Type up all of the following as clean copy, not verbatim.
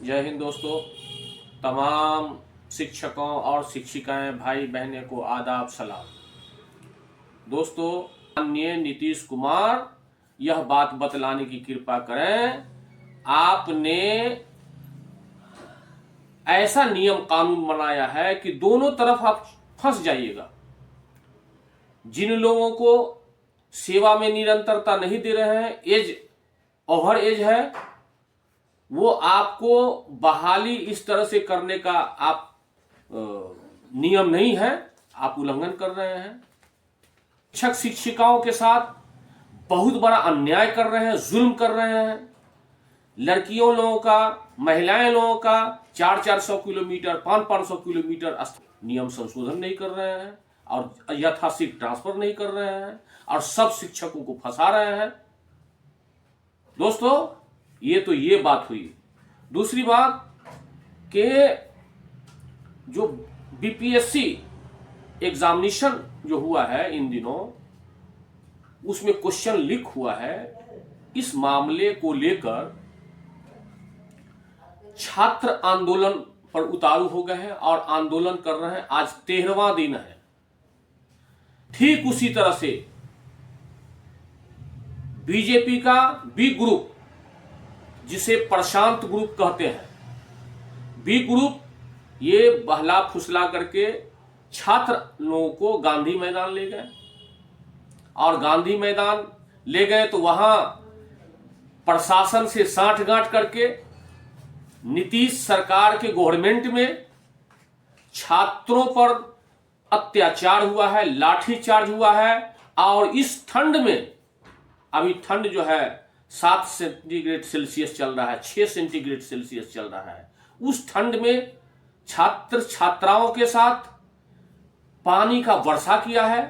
जय हिंद दोस्तों। तमाम शिक्षकों और शिक्षिकाएं भाई बहनें को आदाब सलाम। दोस्तों, माननीय नीतीश कुमार यह बात बतलाने की कृपा करें, आपने ऐसा नियम कानून बनाया है कि दोनों तरफ आप फंस जाइएगा। जिन लोगों को सेवा में निरंतरता नहीं दे रहे हैं, एज ओवर एज है, वो आपको बहाली इस तरह से करने का आप नियम नहीं है, आप उल्लंघन कर रहे हैं। शिक्षक शिक्षिकाओं के साथ बहुत बड़ा अन्याय कर रहे हैं, जुल्म कर रहे हैं। लड़कियों लोगों का, महिलाएं लोगों का 400 किलोमीटर 500 किलोमीटर नियम संशोधन नहीं कर रहे हैं और यथाशीघ्र ट्रांसफर नहीं कर रहे हैं और सब शिक्षकों को फंसा रहे हैं। दोस्तों, ये बात हुई। दूसरी बात कि जो बीपीएससी एग्जामिनेशन जो हुआ है इन दिनों, उसमें क्वेश्चन लीक हुआ है। इस मामले को लेकर छात्र आंदोलन पर उतारू हो गए हैं और आंदोलन कर रहे हैं। आज 13वां दिन है। ठीक उसी तरह से बीजेपी का बी ग्रुप, जिसे प्रशांत ग्रुप कहते हैं, बी ग्रुप ये बहला फुसला करके छात्र लोगों को गांधी मैदान ले गए और गांधी मैदान ले गए तो वहां प्रशासन से साठगांठ करके नीतीश सरकार के गवर्नमेंट में छात्रों पर अत्याचार हुआ है, लाठीचार्ज हुआ है। और इस ठंड में, अभी ठंड जो है 7 सेंटीग्रेड सेल्सियस चल रहा है, 6 सेंटीग्रेड सेल्सियस चल रहा है। उस ठंड में छात्र छात्राओं के साथ पानी का वर्षा किया है,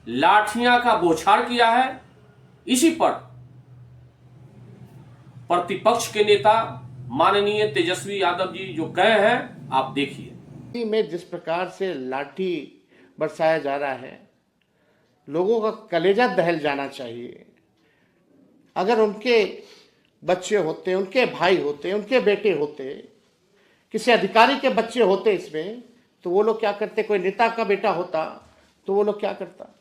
लाठियां का बौछार किया है। इसी पर प्रतिपक्ष के नेता माननीय तेजस्वी यादव जी जो गए हैं, आप देखिए। में जिस प्रकार से लाठी बरसाया जा रहा है, लोगों का कलेजा दहल जाना चाहिए। अगर उनके बच्चे होते, उनके भाई होते, उनके बेटे होते, किसी अधिकारी के बच्चे होते इसमें, तो वो लोग क्या करते? कोई नेता का बेटा होता तो वो लोग क्या करता?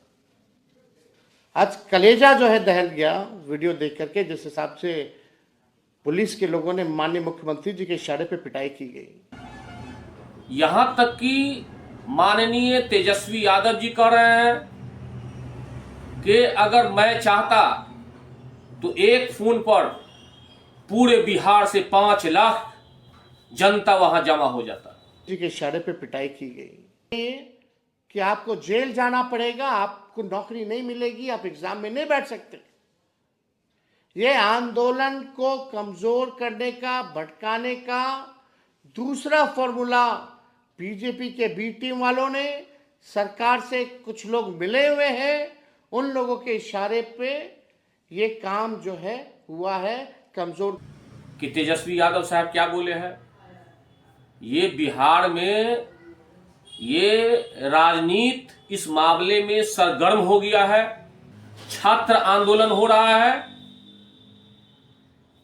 आज कलेजा जो है दहल गया वीडियो देख करके, जिस हिसाब से पुलिस के लोगों ने माननीय मुख्यमंत्री जी के इशारे पे पिटाई की गई। यहां तक कि माननीय तेजस्वी यादव जी कह रहे हैं कि अगर मैं चाहता तो एक फोन पर पूरे बिहार से 5 लाख जनता वहां जमा हो जाता। जी के इशारे पे पिटाई की गई कि आपको जेल जाना पड़ेगा, आपको नौकरी नहीं मिलेगी, आप एग्जाम में नहीं बैठ सकते। ये आंदोलन को कमजोर करने का, भटकाने का दूसरा फॉर्मूला बीजेपी के बी टीम वालों ने, सरकार से कुछ लोग मिले हुए हैं, उन लोगों के इशारे पे ये काम जो है हुआ है कमजोर। कि तेजस्वी यादव साहब क्या बोले हैं? ये बिहार में ये राजनीति इस मामले में सरगर्म हो गया है, छात्र आंदोलन हो रहा है।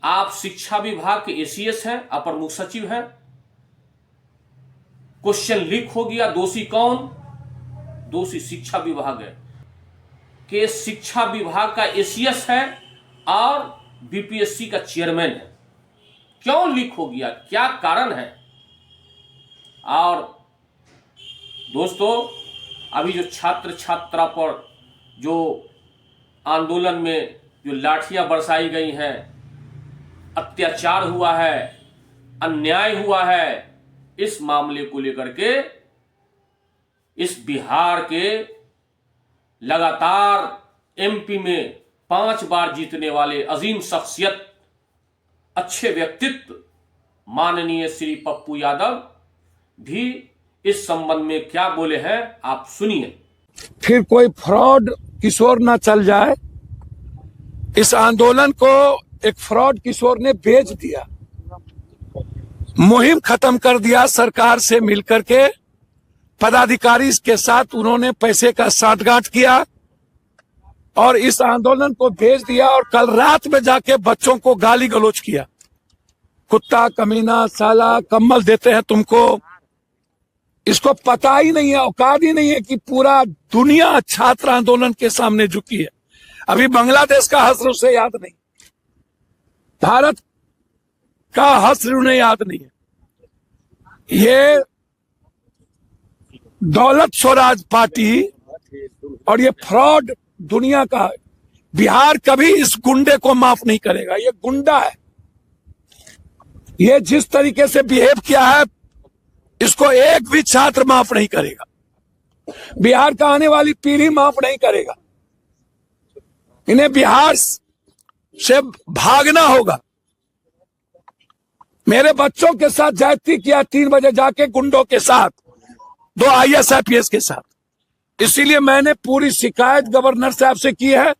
आप शिक्षा विभाग के एसीएस हैं, अपर मुख्य सचिव हैं। क्वेश्चन लीक हो गया, दोषी कौन? दोषी शिक्षा विभाग है कि शिक्षा विभाग का एसीएस है और बीपीएससी का चेयरमैन है। क्यों लीक हो गया, क्या कारण है? और दोस्तों, अभी जो छात्र छात्रा पर जो आंदोलन में जो लाठियां बरसाई गई हैं, अत्याचार हुआ है, अन्याय हुआ है, इस मामले को लेकर के इस बिहार के लगातार एमपी में 5 बार जीतने वाले अजीम शख्सियत, अच्छे व्यक्तित्व माननीय श्री पप्पू यादव भी इस संबंध में क्या बोले हैं, आप सुनिए। फिर कोई फ्रॉड किशोर ना चल जाए। इस आंदोलन को एक फ्रॉड किशोर ने बेच दिया, मुहिम खत्म कर दिया। सरकार से मिलकर के पदाधिकारी के साथ उन्होंने पैसे का साठगांठ किया और इस आंदोलन को भेज दिया और कल रात में जाके बच्चों को गाली गलौज किया। कुत्ता, कमीना, साला, कम्बल देते हैं तुमको। इसको पता ही नहीं है, औकात ही नहीं है कि पूरा दुनिया छात्र आंदोलन के सामने झुकी है। अभी बांग्लादेश का हश्र उसे याद नहीं, भारत का हश्र उन्हें याद नहीं है। ये दौलत स्वराज पार्टी और ये फ्रॉड दुनिया का, बिहार कभी इस गुंडे को माफ नहीं करेगा। ये गुंडा है, ये जिस तरीके से बिहेव किया है इसको एक भी छात्र माफ नहीं करेगा, बिहार का आने वाली पीढ़ी माफ नहीं करेगा। इन्हें बिहार से भागना होगा। मेरे बच्चों के साथ ज्यादती किया 3 बजे जाके गुंडों के साथ, 2 IAS IPS के साथ। इसीलिए मैंने पूरी शिकायत गवर्नर साहब से की है।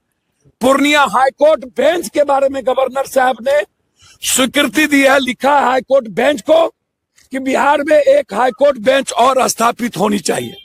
पूर्णिया हाईकोर्ट बेंच के बारे में गवर्नर साहब ने स्वीकृति दी है, लिखा है हाईकोर्ट बेंच को कि बिहार में एक हाईकोर्ट बेंच और स्थापित होनी चाहिए।